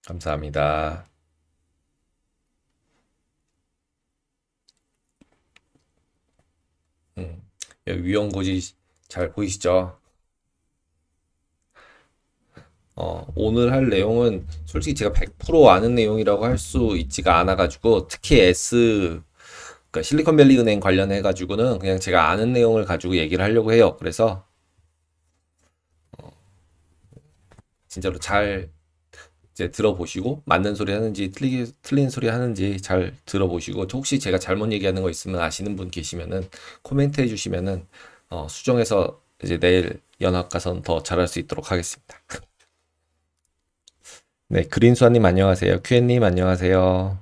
감사합니다. 음, 여기 위험고지 잘 보이시죠? 오늘 할 내용은 솔직히 제가 100% 아는 내용이라고 할 수 있지가 않아가지고 특히 그러니까 실리콘밸리 은행 관련해가지고는 그냥 제가 아는 내용을 가지고 얘기를 하려고 해요. 그래서 진짜로 잘 이제 들어보시고 맞는 소리 하는지 틀린 소리 하는지 잘 들어보시고 혹시 제가 잘못 얘기하는 거 있으면 아시는 분 계시면은 코멘트 해주시면은 수정해서 이제 내일 연합 가선 더 잘할 수 있도록 하겠습니다. 네, 그린수아님 안녕하세요. 큐엔님 안녕하세요.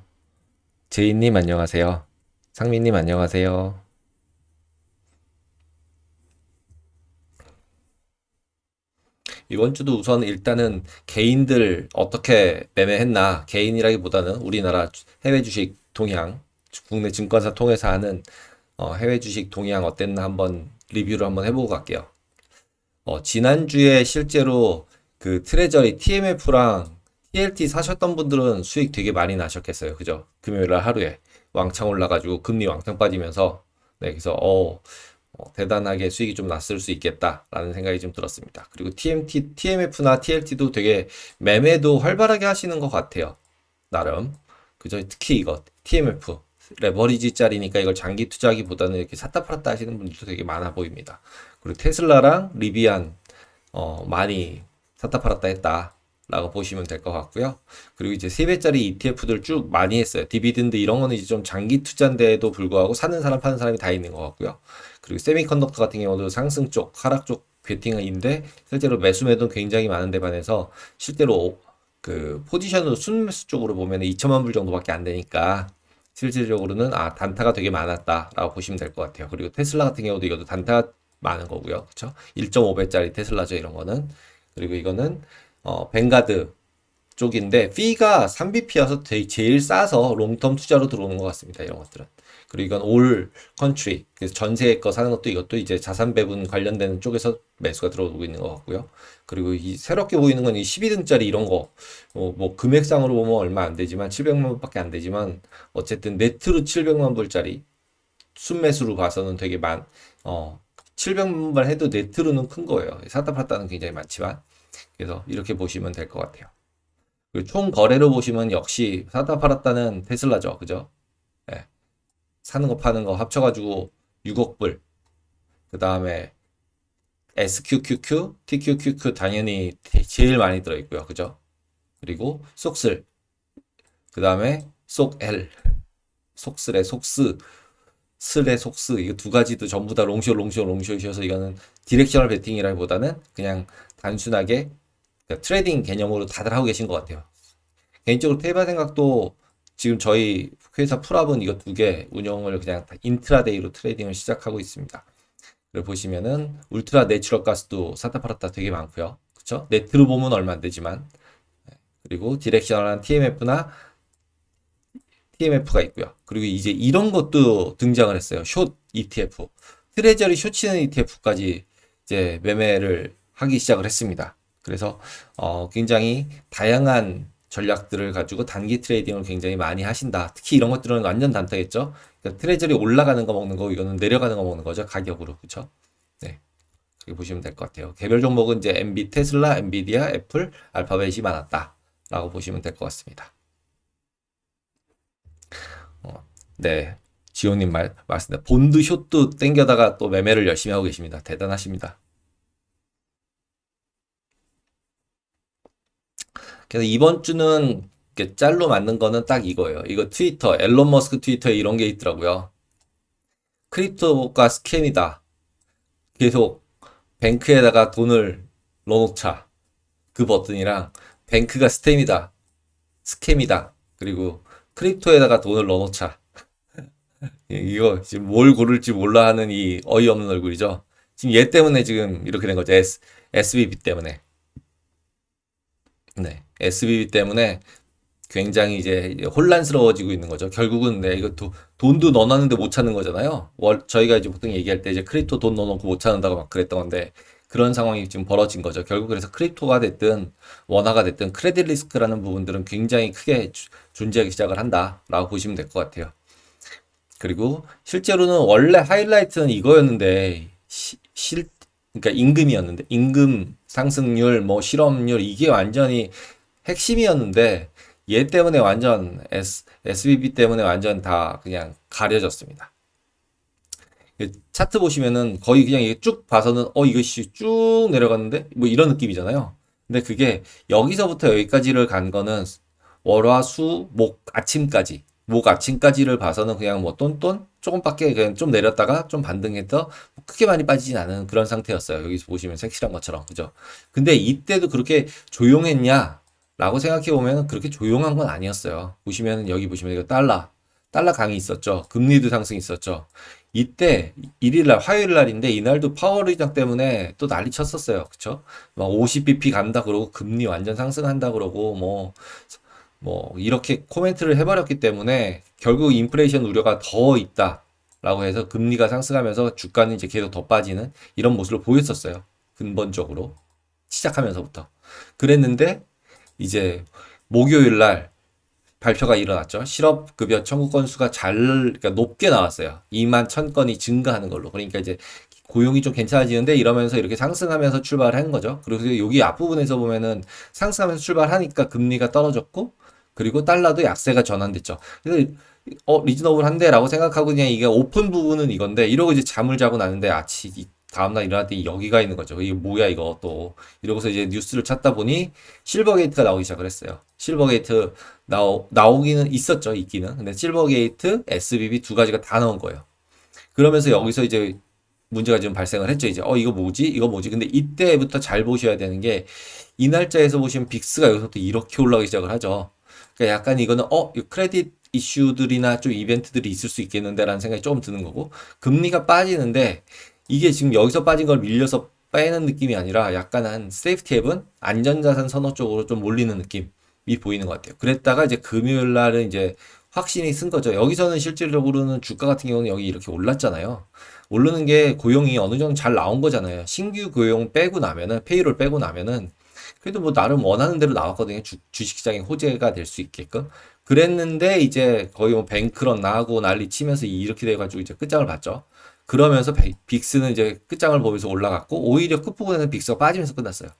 제이님 안녕하세요. 상민님 안녕하세요. 이번 주도 우선 일단은 개인들 어떻게 매매했나, 개인이라기보다는 우리나라 해외 주식 동향, 국내 증권사 통해서 하는 해외 주식 동향 어땠나 한번 리뷰를 한번 해보고 갈게요. 지난주에 실제로 그 트레저리 TMF랑 TLT 사셨던 분들은 수익 되게 많이 나셨겠어요. 그죠? 금요일 날 하루에 왕창 올라가지고 금리 왕창 빠지면서 네, 그래서 대단하게 수익이 좀 났을 수 있겠다라는 생각이 좀 들었습니다. 그리고 TMF나 TLT도 되게 매매도 활발하게 하시는 것 같아요. 나름. 그죠? 특히 이거 TMF 레버리지 짜리니까 이걸 장기 투자하기보다는 이렇게 샀다 팔았다 하시는 분들도 되게 많아 보입니다. 그리고 테슬라랑 리비안 많이 샀다 팔았다 했다. 라고 보시면 될 것 같고요. 그리고 이제 3배짜리 ETF들 쭉 많이 했어요. 디비든드 이런 거는 이제 좀 장기 투자인데도 불구하고 사는 사람 파는 사람이 다 있는 것 같고요. 그리고 세미컨덕터 같은 경우도 상승 쪽, 하락 쪽 베팅인데 실제로 매수 매도는 굉장히 많은데 반해서 실제로 그 포지션으로 순매수 쪽으로 보면 2천만 불 정도밖에 안 되니까 실질적으로는 단타가 되게 많았다라고 보시면 될 것 같아요. 그리고 테슬라 같은 경우도 이것도 단타가 많은 거고요. 그렇죠? 1.5배짜리 테슬라죠, 이런 거는. 그리고 이거는 뱅가드 쪽인데 피가 3BP여서 제일 싸서 롱텀 투자로 들어오는 것 같습니다. 이런 것들은. 그리고 이건 올 컨트리, 그래서 전세 거 사는 것도 이것도 이제 자산 배분 관련되는 쪽에서 매수가 들어오고 있는 것 같고요. 그리고 이 새롭게 보이는 건 이 12등짜리 이런 거, 뭐 금액상으로 보면 얼마 안 되지만 700만 불밖에 안 되지만 어쨌든 네트로 700만 불짜리 순매수로 봐서는 되게 700만 불 해도 네트로는 큰 거예요. 샀다 팔았다는 굉장히 많지만. 그래서 이렇게 보시면 될 것 같아요. 그리고 총 거래로 보시면 역시 사다 팔았다는 테슬라죠. 그죠? 예. 사는 거 파는 거 합쳐가지고 6억 불. 그 다음에 SQQQ, TQQQ 당연히 제일 많이 들어있고요. 그죠? 그리고 속슬. 그 다음에 속L. 속슬의 속스. 슬의 속스. 이거 두 가지도 전부 다 롱숏이셔서 이거는 디렉셔널 베팅이라기보다는 그냥 단순하게 트레이딩 개념으로 다들 하고 계신 것 같아요. 개인적으로 테이바 생각도 지금 저희 회사 풀업은 이거 두 개 운영을 그냥 인트라데이로 트레이딩을 시작하고 있습니다. 그리고 보시면은 울트라 내추럴 가스도 사타 팔았다 되게 많고요. 그쵸? 네트로 보면 얼마 안 되지만 그리고 디렉셔널한 TMF가 있고요. 그리고 이제 이런 것도 등장을 했어요. 숏 ETF. 트레저리 숏 치는 ETF까지 이제 매매를 하기 시작을 했습니다. 그래서 굉장히 다양한 전략들을 가지고 단기 트레이딩을 굉장히 많이 하신다. 특히 이런 것들은 완전 단타겠죠. 그러니까 트레저리 올라가는 거 먹는 거, 이거는 내려가는 거 먹는 거죠. 가격으로. 그렇죠? 네. 그렇게 보시면 될 것 같아요. 개별 종목은 이제 테슬라, 엔비디아, 애플, 알파벳이 많았다라고 보시면 될 것 같습니다. 네. 지호님 말씀대 본드 숏도 땡겨다가 또 매매를 열심히 하고 계십니다. 대단하십니다. 그래서 이번 주는 이렇게 짤로 만든 거는 딱 이거예요. 이거 트위터, 앨런 머스크 트위터에 이런 게 있더라고요. 크립토가 스캠이다. 계속 뱅크에다가 돈을 넣어놓자. 그 버튼이랑 뱅크가 스캠이다. 그리고 크립토에다가 돈을 넣어놓자. 이거 지금 뭘 고를지 몰라 하는 이 어이없는 얼굴이죠. 지금 얘 때문에 지금 이렇게 된 거죠. SBB 때문에. 네. SBB 때문에 굉장히 이제 혼란스러워지고 있는 거죠. 결국은 네, 이거 돈도 넣어놨는데 못 찾는 거잖아요. 저희가 이제 보통 얘기할 때 이제 크립토 돈 넣어놓고 못 찾는다고 막 그랬던 건데 그런 상황이 지금 벌어진 거죠. 결국 그래서 크립토가 됐든 원화가 됐든 크레딧 리스크라는 부분들은 굉장히 크게 존재하기 시작을 한다라고 보시면 될 것 같아요. 그리고 실제로는 원래 하이라이트는 이거였는데 그러니까 임금이었는데 임금 상승률 뭐 실업률 이게 완전히 핵심이었는데 얘 때문에 완전 SBB 때문에 완전 다 그냥 가려졌습니다. 차트 보시면은 거의 그냥 이게 쭉 봐서는 이것이 쭉 내려갔는데 뭐 이런 느낌이잖아요. 근데 그게 여기서부터 여기까지를 간 거는 월화수목 아침까지 목 아침까지를 봐서는 그냥 뭐 똔똔 조금밖에 그냥 좀 내렸다가 좀 반등해서 크게 많이 빠지진 않은 그런 상태였어요. 여기서 보시면 색칠한 것처럼 그죠? 근데 이때도 그렇게 조용했냐? 라고 생각해 보면 그렇게 조용한 건 아니었어요. 보시면 여기 보시면 이거 달러 강이 있었죠. 금리도 상승 있었죠. 이때 일일날 화요일 날인데 이날도 파월 의장 때문에 또 난리 쳤었어요. 그쵸? 막 50bp 간다 그러고 금리 완전 상승한다 그러고 뭐 이렇게 코멘트를 해버렸기 때문에 결국 인플레이션 우려가 더 있다라고 해서 금리가 상승하면서 주가는 이제 계속 더 빠지는 이런 모습을 보였었어요. 근본적으로 시작하면서부터 그랬는데 이제 목요일 날 발표가 일어났죠. 실업급여 청구 건수가 그러니까 높게 나왔어요. 2만 1,000건이 증가하는 걸로. 그러니까 이제 고용이 좀 괜찮아지는데 이러면서 이렇게 상승하면서 출발한 거죠. 그리고 여기 앞부분에서 보면은 상승하면서 출발하니까 금리가 떨어졌고, 그리고 달러도 약세가 전환됐죠. 그래서 리즈너블한데라고 생각하고 그냥 이게 오픈 부분은 이건데 이러고 이제 잠을 자고 나는데 다음날 일어날 때 여기가 있는 거죠. 이게 뭐야 이거 또 이러고서 이제 뉴스를 찾다 보니 실버게이트가 나오기 시작을 했어요. 실버게이트 나오기는 있었죠. 있기는. 근데 실버게이트, SBB 두 가지가 다 나온 거예요. 그러면서 여기서 이제 문제가 좀 발생을 했죠. 이제 이거 뭐지? 이거 뭐지? 근데 이때부터 잘 보셔야 되는 게 이 날짜에서 보시면 빅스가 여기서부터 이렇게 올라가기 시작을 하죠. 그러니까 약간 이거는 이 크레딧 이슈들이나 좀 이벤트들이 있을 수 있겠는데라는 생각이 조금 드는 거고 금리가 빠지는데 이게 지금 여기서 빠진 걸 밀려서 빼는 느낌이 아니라 약간 한 세이프티 앱은 안전자산 선호 쪽으로 좀 몰리는 느낌이 보이는 것 같아요. 그랬다가 이제 금요일 날은 이제 확신이 쓴 거죠. 여기서는 실질적으로는 주가 같은 경우는 여기 이렇게 올랐잖아요. 오르는 게 고용이 어느 정도 잘 나온 거잖아요. 신규 고용 빼고 나면은 페이롤 빼고 나면은 그래도 뭐 나름 원하는 대로 나왔거든요. 주식시장의 호재가 될 수 있게끔. 그랬는데 이제 거의 뭐 뱅크런 나하고 난리 치면서 이렇게 돼가지고 이제 끝장을 봤죠. 그러면서 빅스는 이제 끝장을 보면서 올라갔고 오히려 끝부분에는 빅스가 빠지면서 끝났어요.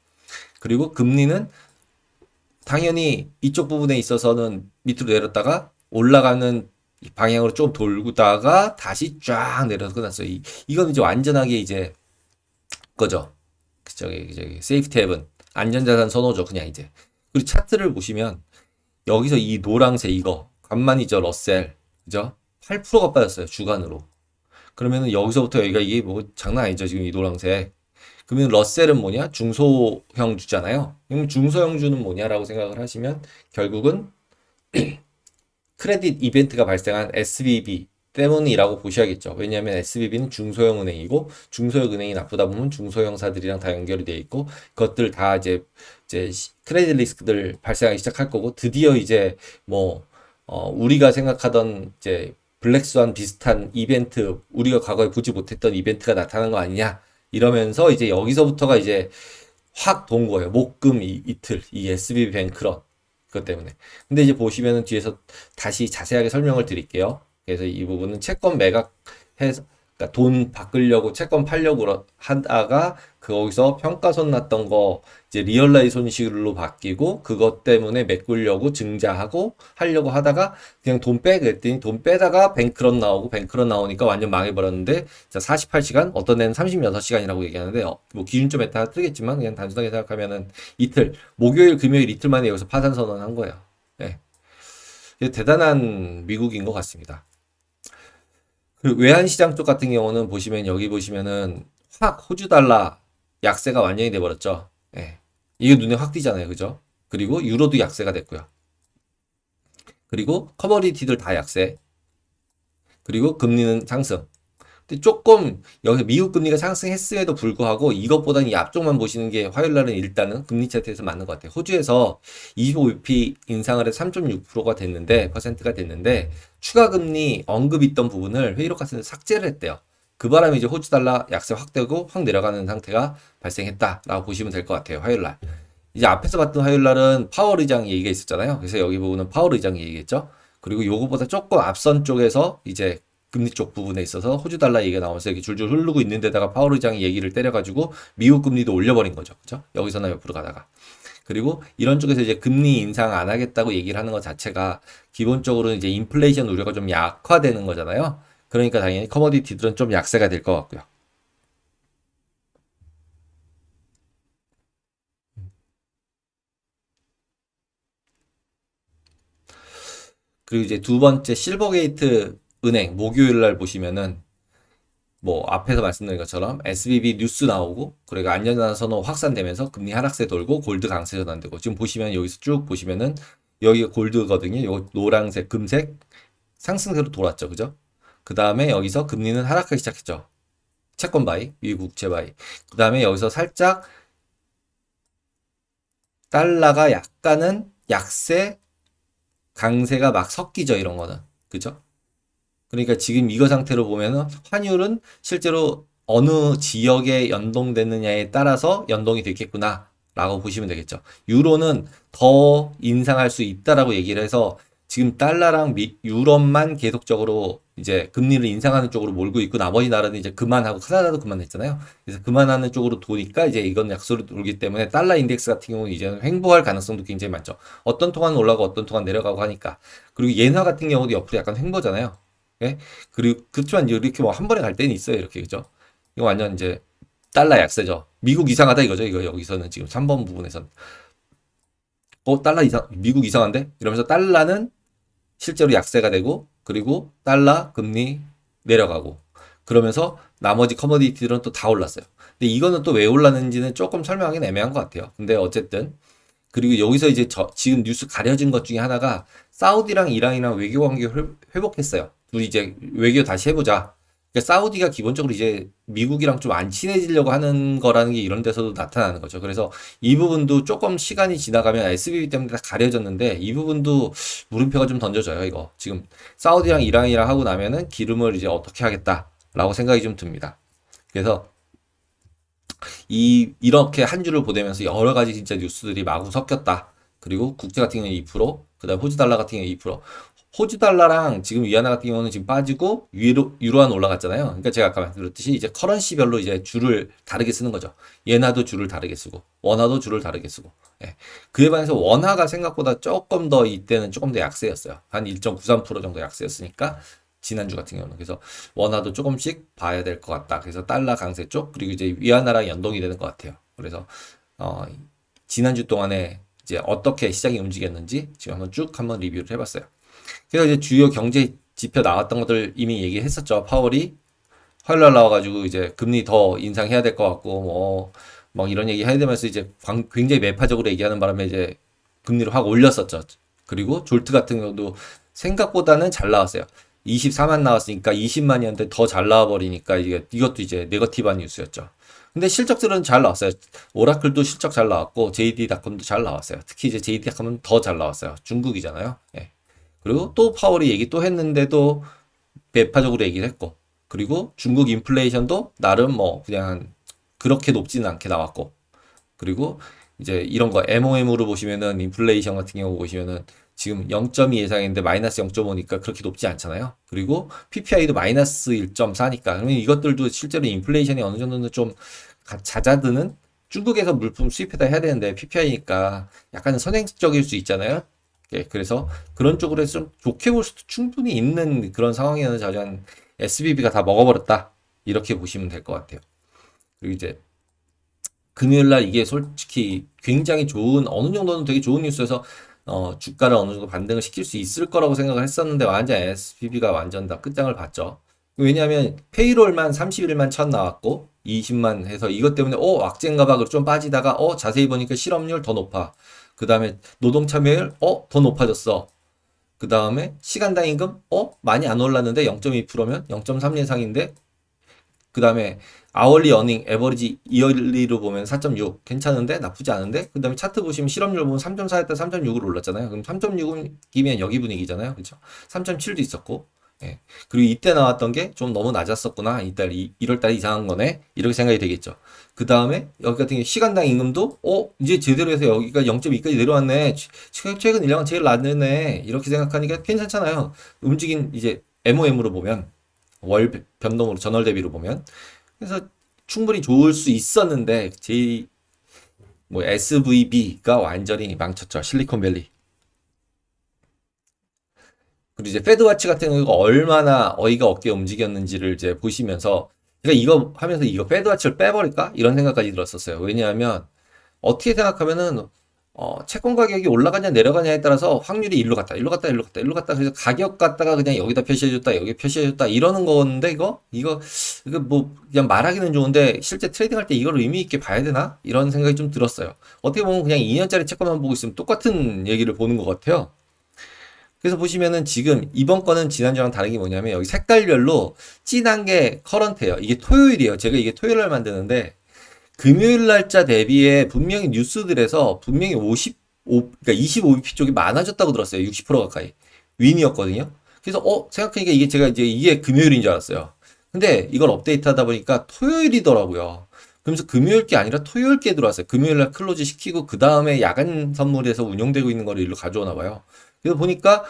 그리고 금리는 당연히 이쪽 부분에 있어서는 밑으로 내렸다가 올라가는 방향으로 좀 돌다가 다시 쫙 내려서 끝났어요. 이건 이제 완전하게 이제 거죠. 저기 세이프티 앱은 안전자산 선호죠. 그냥 이제. 그리고 차트를 보시면 여기서 이 노란색 이거 간만이죠. 러셀. 그죠? 8%가 빠졌어요. 주간으로. 그러면은 여기서부터 여기가 이게 뭐 장난 아니죠. 지금 이 노란색. 그러면 러셀은 뭐냐? 중소형 주잖아요. 그럼 중소형 주는 뭐냐라고 생각을 하시면 결국은 크레딧 이벤트가 발생한 SBB 때문이라고 보셔야겠죠. 왜냐하면 SBB는 중소형 은행이고 중소형 은행이 나쁘다 보면 중소형사들이랑 다 연결이 되어 있고 그것들 다 이제 크레딧 리스크들 발생하기 시작할 거고 드디어 이제 뭐 우리가 생각하던 이제 블랙스완 비슷한 이벤트 우리가 과거에 보지 못했던 이벤트가 나타난 거 아니냐 이러면서 이제 여기서부터가 이제 확 돈 거예요. 목금 이틀 이 SBB 뱅크런 그것 때문에. 근데 이제 보시면은 뒤에서 다시 자세하게 설명을 드릴게요. 그래서 이 부분은 채권 매각해서 그러니까 돈 바꾸려고 채권 팔려고 하다가 거기서 평가손 났던 거 이제 리얼라이즈 손실로 바뀌고 그것 때문에 메꾸려고 증자하고 하려고 하다가 그냥 돈 그랬더니 돈 빼다가 뱅크런 나오고 뱅크런 나오니까 완전 망해버렸는데 자 48시간 어떤 데는 36시간이라고 얘기하는데 뭐 기준점에 따라 틀리겠지만 그냥 단순하게 생각하면은 이틀 목요일 금요일 이틀 만에 여기서 파산 선언한 거예요. 네. 대단한 미국인 것 같습니다. 그리고 외환시장 쪽 같은 경우는 보시면 여기 보시면은 확 호주 달러 약세가 완전히 돼버렸죠. 예. 이게 눈에 확 띄잖아요. 그죠? 그리고 유로도 약세가 됐고요. 그리고 커머디티들 다 약세. 그리고 금리는 상승. 근데 조금 여기 미국 금리가 상승했음에도 불구하고 이것보다는 이 앞쪽만 보시는 게 화요일 날은 일단은 금리 차트에서 맞는 것 같아요. 호주에서 25bp 인상을 해서 3.6%가 됐는데 퍼센트가 됐는데 추가 금리 언급 있던 부분을 회의록 같은 데 삭제를 했대요. 그 바람에 이제 호주 달러 약세 확 되고 확 내려가는 상태가 발생했다라고 보시면 될 것 같아요. 화요일 날. 이제 앞에서 봤던 화요일 날은 파월 의장 얘기가 있었잖아요. 그래서 여기 부분은 파월 의장 얘기겠죠. 그리고 요거보다 조금 앞선 쪽에서 이제 금리 쪽 부분에 있어서 호주 달러 얘기가 나오면서 이렇게 줄줄 흐르고 있는 데다가 파월 의장이 얘기를 때려가지고 미국 금리도 올려버린 거죠. 그죠? 여기서나 옆으로 가다가. 그리고 이런 쪽에서 이제 금리 인상 안 하겠다고 얘기를 하는 것 자체가 기본적으로 이제 인플레이션 우려가 좀 약화되는 거잖아요. 그러니까 당연히 커머디티들은 좀 약세가 될 것 같고요. 그리고 이제 두 번째 실버게이트 은행 목요일 날 보시면은 뭐 앞에서 말씀드린 것처럼 SBB 뉴스 나오고 그리고 안전자산 선호 확산되면서 금리 하락세 돌고 골드 강세 전환되고 지금 보시면 여기서 쭉 보시면은 여기가 골드거든요. 요 노란색, 금색 상승세로 돌았죠. 그죠? 그 다음에 여기서 금리는 하락하기 시작했죠. 채권 바이, 미국 국채 바이. 그 다음에 여기서 살짝 달러가 약간은 약세, 강세가 막 섞이죠. 이런 거는. 그죠? 그러니까 지금 이거 상태로 보면은 환율은 실제로 어느 지역에 연동되느냐에 따라서 연동이 되겠구나 라고 보시면 되겠죠. 유로는 더 인상할 수 있다라고 얘기를 해서 지금 달러랑 유럽만 계속적으로 이제 금리를 인상하는 쪽으로 몰고 있고 나머지 나라는 이제 그만하고 카나다도 그만했잖아요. 그래서 그만하는 쪽으로 도니까 이제 이건 약소로 돌기 때문에 달러 인덱스 같은 경우는 이제는 횡보할 가능성도 굉장히 많죠. 어떤 동안 올라가고 어떤 동안 내려가고 하니까. 그리고 예나 같은 경우도 옆으로 약간 횡보잖아요. 예? 그리고 그렇지만 이렇게 뭐 한 번에 갈 때는 있어요. 이렇게 그죠? 이거 완전 이제 달러 약세죠. 미국 이상하다 이거죠. 이거 여기서는 지금 3번 부분에서는 달러 이상 미국 이상한데? 이러면서 달러는 실제로 약세가 되고 그리고 달러 금리 내려가고 그러면서 나머지 커머디티들은 또 다 올랐어요. 근데 이거는 또 왜 올랐는지는 조금 설명하기는 애매한 것 같아요. 근데 어쨌든 그리고 여기서 이제 지금 뉴스 가려진 것 중에 하나가 사우디랑 이란이랑 외교 관계 회복했어요. 우리 이제 외교 다시 해보자. 그러니까 사우디가 기본적으로 이제 미국이랑 좀 안 친해지려고 하는 거라는 게 이런 데서도 나타나는 거죠. 그래서 이 부분도 조금 시간이 지나가면 SBB 때문에 다 가려졌는데 이 부분도 물음표가 좀 던져져요. 이거 지금 사우디랑 이란이랑 하고 나면은 기름을 이제 어떻게 하겠다라고 생각이 좀 듭니다. 그래서 이렇게 한 주를 보내면서 여러 가지 진짜 뉴스들이 마구 섞였다. 그리고 국제 같은 경우는 2%, 그다음 호주 달러 같은 경우는 2%. 호주 달러랑 지금 위안화 같은 경우는 지금 빠지고 유로한 올라갔잖아요. 그러니까 제가 아까 말씀드렸듯이 이제 커런시별로 이제 줄을 다르게 쓰는 거죠. 예나도 줄을 다르게 쓰고 원화도 줄을 다르게 쓰고. 예. 그에 반해서 원화가 생각보다 조금 더 이때는 조금 더 약세였어요. 한 1.93% 정도 약세였으니까 지난주 같은 경우는 그래서 원화도 조금씩 봐야 될 것 같다. 그래서 달러 강세 쪽 그리고 이제 위안화랑 연동이 되는 것 같아요. 그래서 어, 지난주 동안에 이제 어떻게 시장이 움직였는지 지금 한번 리뷰를 해봤어요. 그래서 이제 주요 경제 지표 나왔던 것들 이미 얘기했었죠. 파월이 화요일 날 나와가지고 이제 금리 더 인상해야 될 것 같고 뭐 이런 얘기 해야 되면서 이제 굉장히 매파적으로 얘기하는 바람에 이제 금리를 확 올렸었죠. 그리고 졸트 같은 경우도 생각보다는 잘 나왔어요. 24만 나왔으니까 20만이었는데 더 잘 나와버리니까 이것도 이제 네거티브한 뉴스였죠. 근데 실적들은 잘 나왔어요. 오라클도 실적 잘 나왔고 JD.com도 잘 나왔어요. 특히 이제 JD.com은 더 잘 나왔어요. 중국이잖아요. 예. 그리고 또 파월이 얘기 또 했는데도 매파적으로 얘기를 했고 그리고 중국 인플레이션도 나름 뭐 그냥 그렇게 높지는 않게 나왔고 그리고 이제 이런 거 MOM으로 보시면은 인플레이션 같은 경우 보시면은 지금 0.2 예상인데 마이너스 0.5니까 그렇게 높지 않잖아요. 그리고 PPI도 마이너스 1.4니까 그러면 이것들도 실제로 인플레이션이 어느 정도는 좀 잦아드는 중국에서 물품 수입해다 해야 되는데 PPI니까 약간 선행적일 수 있잖아요. 예, 그래서 그런 쪽으로 해서 좀 좋게 볼 수도 충분히 있는 그런 상황에는 자전 SBB가 다 먹어버렸다. 이렇게 보시면 될 것 같아요. 그리고 이제 금요일 날 이게 솔직히 굉장히 좋은 어느 정도는 되게 좋은 뉴스여서 주가를 어느 정도 반등을 시킬 수 있을 거라고 생각을 했었는데 완전 SBB가 완전 다 끝장을 봤죠. 왜냐하면 페이롤만 31만 천 나왔고 20만 해서 이것 때문에 악재인가 봐. 좀 빠지다가 자세히 보니까 실업률 더 높아. 그 다음에 노동 참여율 더 높아졌어. 그 다음에 시간당 임금 많이 안 올랐는데 0.2%면 0.3 예상인데 그 다음에 아월리 어닝 에버리지 이어리로 보면 4.6 괜찮은데 나쁘지 않은데 그 다음에 차트 보시면 실업률 보면 3.4 했다 3.6으로 올랐잖아요. 그럼 3.6이면 여기 분위기잖아요. 그렇죠? 3.7도 있었고 예. 그리고 이때 나왔던 게 좀 너무 낮았었구나. 1월 달에 이상한 거네. 이렇게 생각이 되겠죠. 그 다음에 여기 같은 경우 시간당 임금도 이제 제대로 해서 여기가 0.2까지 내려왔네. 최근 1년간 제일 낮네. 이렇게 생각하니까 괜찮잖아요. 움직인 이제 MOM으로 보면 월 변동으로 전월 대비로 보면 그래서 충분히 좋을 수 있었는데 뭐 SVB가 완전히 망쳤죠. 실리콘밸리. 그리고 이제 페드와치 같은 경우가 얼마나 어이가 없게 움직였는지를 이제 보시면서 그러니까 이거 하면서 이거 페드와치를 빼버릴까? 이런 생각까지 들었었어요. 왜냐하면 어떻게 생각하면은 채권 가격이 올라가냐 내려가냐에 따라서 확률이 일로 갔다 일로 갔다 일로 갔다 일로 갔다 그래서 가격 갖다가 그냥 여기다 표시해줬다 여기 표시해줬다 이러는 건데 이거 뭐 그냥 말하기는 좋은데 실제 트레이딩 할 때 이걸 의미 있게 봐야 되나? 이런 생각이 좀 들었어요. 어떻게 보면 그냥 2년짜리 채권만 보고 있으면 똑같은 얘기를 보는 것 같아요. 그래서 보시면은 지금 이번 거는 지난주랑 다른 게 뭐냐면 여기 색깔별로 진한 게 커런트예요. 이게 토요일이에요. 제가 이게 토요일 날 만드는데 금요일 날짜 대비에 분명히 뉴스들에서 분명히 그러니까 25bp 쪽이 많아졌다고 들었어요. 60% 가까이. 윈이었거든요. 그래서 생각하니까 이게 제가 이제 이게 금요일인 줄 알았어요. 근데 이걸 업데이트 하다 보니까 토요일이더라고요. 그러면서 금요일 게 아니라 토요일 게 들어왔어요. 금요일 날 클로즈 시키고 그 다음에 야간 선물에서 운영되고 있는 거를 일로 가져오나 봐요. 그래서 보니까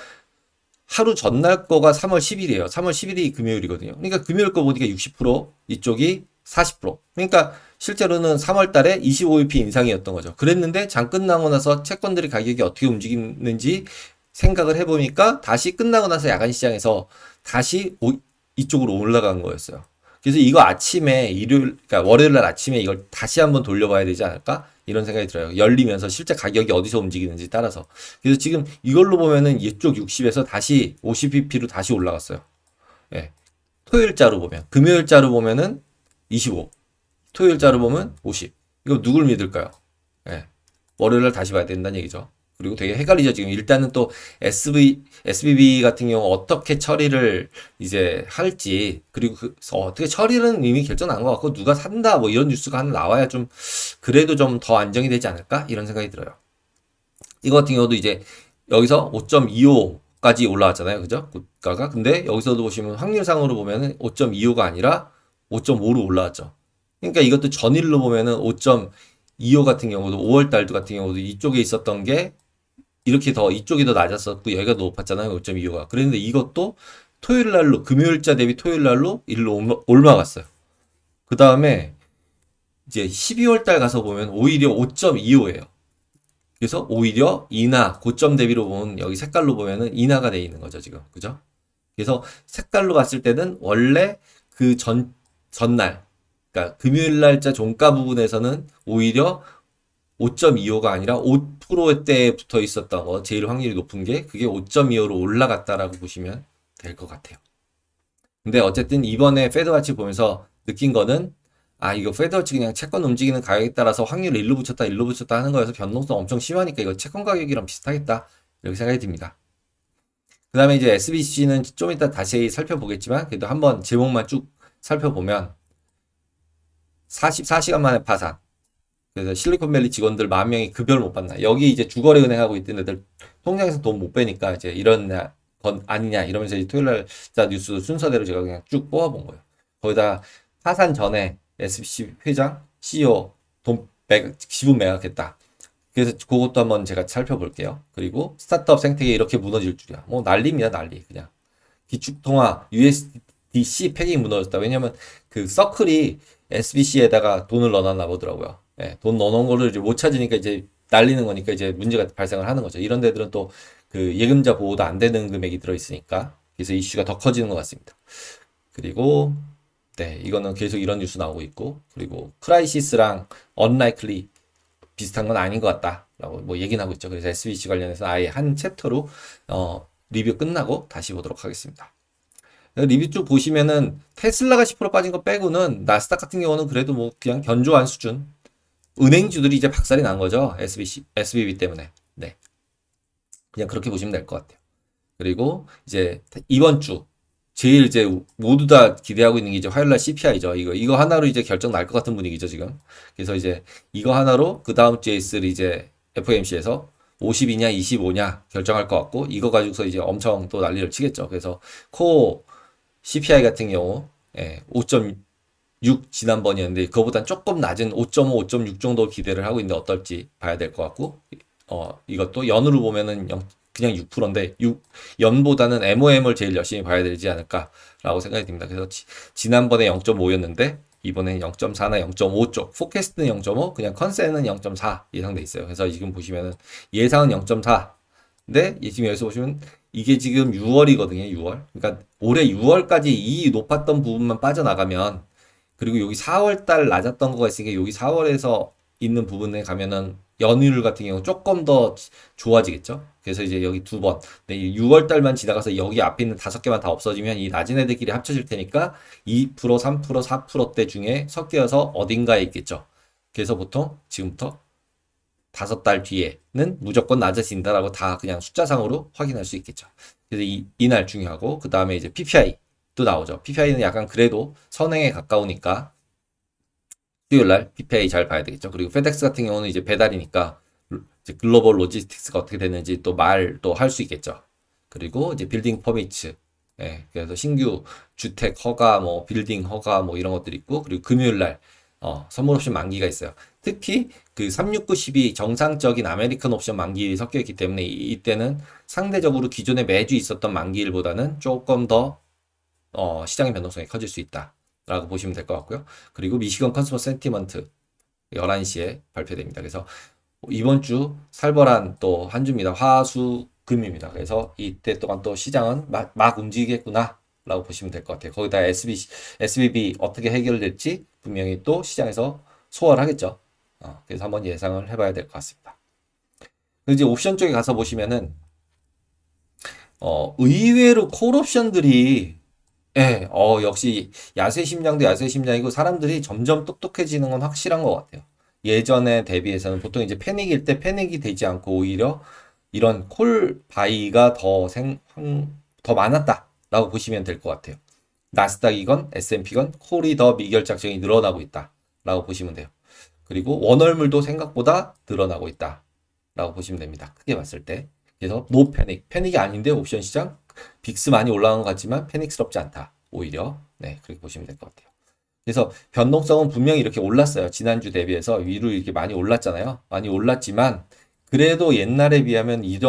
하루 전날 거가 3월 10일이에요. 3월 10일이 금요일이거든요. 그러니까 금요일 거 보니까 60%, 이쪽이 40%. 그러니까 실제로는 3월 달에 25bp 인상이었던 거죠. 그랬는데 장 끝나고 나서 채권들의 가격이 어떻게 움직이는지 생각을 해보니까 다시 끝나고 나서 야간 시장에서 다시 이쪽으로 올라간 거였어요. 그래서 이거 아침에 그러니까 월요일 날 아침에 이걸 다시 한번 돌려봐야 되지 않을까? 이런 생각이 들어요. 열리면서 실제 가격이 어디서 움직이는지 따라서. 그래서 지금 이걸로 보면은 이쪽 60에서 다시 50bp로 다시 올라갔어요. 예. 토요일자로 보면, 금요일자로 보면은 25, 토요일자로 보면 50. 이거 누굴 믿을까요? 예. 월요일날 다시 봐야 된다는 얘기죠. 그리고 되게 헷갈리죠. 지금 일단은 또 SBB 같은 경우 어떻게 처리를 이제 할지, 그리고 어떻게 처리는 이미 결정 난 것 같고, 누가 산다, 뭐 이런 뉴스가 하나 나와야 좀, 그래도 좀 더 안정이 되지 않을까? 이런 생각이 들어요. 이거 같은 경우도 이제 여기서 5.25까지 올라왔잖아요. 그죠? 국가가. 근데 여기서도 보시면 확률상으로 보면은 5.25가 아니라 5.5로 올라왔죠. 그러니까 이것도 전일로 보면은 5.25 같은 경우도 5월 달도 같은 경우도 이쪽에 있었던 게 이렇게 이쪽이 더 낮았었고 여기가 더 높았잖아요. 5.25가. 그랬는데 이것도 토요일 날로 금요일자 대비 토요일 날로 일로 올라갔어요. 그 다음에 이제 12월 달 가서 보면 오히려 5.25예요. 그래서 오히려 인하 고점 대비로 보면 여기 색깔로 보면은 인하가 돼 있는 거죠, 지금. 그죠? 그래서 색깔로 봤을 때는 원래 그 전날 그러니까 금요일 날짜 종가 부분에서는 오히려 5.25가 아니라 5%대 붙어 있었던 거, 제일 확률이 높은 게 그게 5.25로 올라갔다라고 보시면 될 것 같아요. 근데 어쨌든 이번에 페드와치 보면서 느낀 거는 이거 페드워치 그냥 채권 움직이는 가격에 따라서 확률을 일로 붙였다 일로 붙였다 하는 거여서 변동성 엄청 심하니까 이거 채권 가격이랑 비슷하겠다 이렇게 생각이 듭니다. 그 다음에 이제 SBC는 좀 이따 다시 살펴보겠지만 그래도 한번 제목만 쭉 살펴보면 44시간 만에 파산. 그래서 실리콘밸리 직원들 10,000명이 급여를 못 받나. 여기 이제 주거래 은행하고 있던 애들 통장에서 돈 못 빼니까 이제 이런 건 아니냐 이러면서 이제 토요일 날짜 뉴스 순서대로 제가 그냥 쭉 뽑아본 거예요. 거기다 파산 전에 SBC 회장, CEO 지분 매각했다. 그래서 그것도 한번 제가 살펴볼게요. 그리고 스타트업 생태계 이렇게 무너질 줄이야. 뭐 난리입니다, 난리. 그냥. 기축통화, USDC 팩이 무너졌다. 왜냐면 그 서클이 SBC에다가 돈을 넣어놨나 보더라고요. 예, 돈 넣어놓은 거를 이제 못 찾으니까 이제 날리는 거니까 이제 문제가 발생을 하는 거죠. 이런 데들은 또 그 예금자 보호도 안 되는 금액이 들어있으니까. 그래서 이슈가 더 커지는 것 같습니다. 그리고 네, 이거는 계속 이런 뉴스 나오고 있고, 그리고 크라이시스랑 언라이클리 비슷한 건 아닌 것 같다라고 뭐 얘기는 하고 있죠. 그래서 SBC 관련해서 아예 한 챕터로 리뷰 끝나고 다시 보도록 하겠습니다. 리뷰 쭉 보시면은 테슬라가 10% 빠진 거 빼고는 나스닥 같은 경우는 그래도 뭐 그냥 견조한 수준. 은행주들이 이제 박살이 난 거죠. SBB 때문에. 네. 그냥 그렇게 보시면 될 것 같아요. 그리고 이제 이번 주 제일 이제 모두 다 기대하고 있는 게 이제 화요일날 CPI죠. 이거 하나로 이제 결정 날 것 같은 분위기죠, 지금. 그래서 이제 이거 하나로 그 다음 주에 있을 이제 FOMC에서 50이냐 25냐 결정할 것 같고 이거 가지고서 이제 엄청 또 난리를 치겠죠. 그래서 코어 CPI 같은 경우 5.6 지난번이었는데 그거보단 조금 낮은 5.5, 5.6 정도 기대를 하고 있는데 어떨지 봐야 될 것 같고 이것도 연으로 보면은 그냥 6%인데 연보다는 MOM을 제일 열심히 봐야 되지 않을까라고 생각이 듭니다. 그래서 지난번에 0.5였는데 이번엔 0.4나 0.5 쪽, 포캐스트는 0.5, 그냥 컨센은 0.4 예상돼 있어요. 그래서 지금 보시면은 예상은 0.4. 근데 지금 여기서 보시면 이게 지금 6월이거든요, 6월. 그러니까 올해 6월까지 이 높았던 부분만 빠져나가면 그리고 여기 4월 달 낮았던 거가 있으니까 여기 4월에서 있는 부분에 가면은 연휴율 같은 경우 조금 더 좋아지겠죠. 그래서 이제 여기 두 번, 6월 달만 지나가서 여기 앞에 있는 5개만 다 없어지면 이 낮은 애들끼리 합쳐질 테니까 2%, 3%, 4%대 중에 섞여서 어딘가에 있겠죠. 그래서 보통 지금부터 5달 뒤에는 무조건 낮아진다라고 다 그냥 숫자상으로 확인할 수 있겠죠. 그래서 이날 중요하고 그 다음에 이제 PPI 또 나오죠. PPI는 약간 그래도 선행에 가까우니까 수요일날 PPI 잘 봐야 되겠죠. 그리고 페덱스 같은 경우는 이제 배달이니까 이제 글로벌 로지스틱스가 어떻게 되는지 또 말도 할 수 있겠죠. 그리고 이제 빌딩 퍼미츠, 그래서 신규 주택 허가, 뭐 빌딩 허가, 뭐 이런 것들이 있고, 그리고 금요일날 선물 옵션 만기가 있어요. 특히 그 36912 정상적인 아메리칸 옵션 만기일이 섞여 있기 때문에 이때는 상대적으로 기존에 매주 있었던 만기일보다는 조금 더 시장의 변동성이 커질 수 있다. 라고 보시면 될 것 같고요. 그리고 미시건 컨슈머 센티먼트 11시에 발표됩니다. 그래서 이번 주 살벌한 또 한 주입니다. 화수금입니다. 그래서 이때 동안 또 시장은 막 움직이겠구나 라고 보시면 될 것 같아요. 거기다 SBB 어떻게 해결될지 분명히 또 시장에서 소화를 하겠죠. 그래서 한번 예상을 해봐야 될 것 같습니다. 그리고 이제 옵션 쪽에 가서 보시면은 의외로 콜 옵션들이 역시 야세 심장도 야세 심장이고 사람들이 점점 똑똑해지는 건 확실한 것 같아요. 예전에 대비해서는 보통 이제 패닉일 때 패닉이 되지 않고 오히려 이런 콜 바이가 더 많았다라고 보시면 될 것 같아요. 나스닥이건 S&P건 콜이 더 미결작정이 늘어나고 있다라고 보시면 돼요. 그리고 원월물도 생각보다 늘어나고 있다라고 보시면 됩니다. 크게 봤을 때. 그래서 노 패닉, 패닉이 아닌데 옵션 시장 빅스 많이 올라간 것 같지만 패닉스럽지 않다. 오히려 그렇게 보시면 될 것 같아요. 그래서 변동성은 분명히 이렇게 올랐어요. 지난주 대비해서 위로 이렇게 많이 올랐잖아요. 많이 올랐지만 그래도 옛날에 비하면 이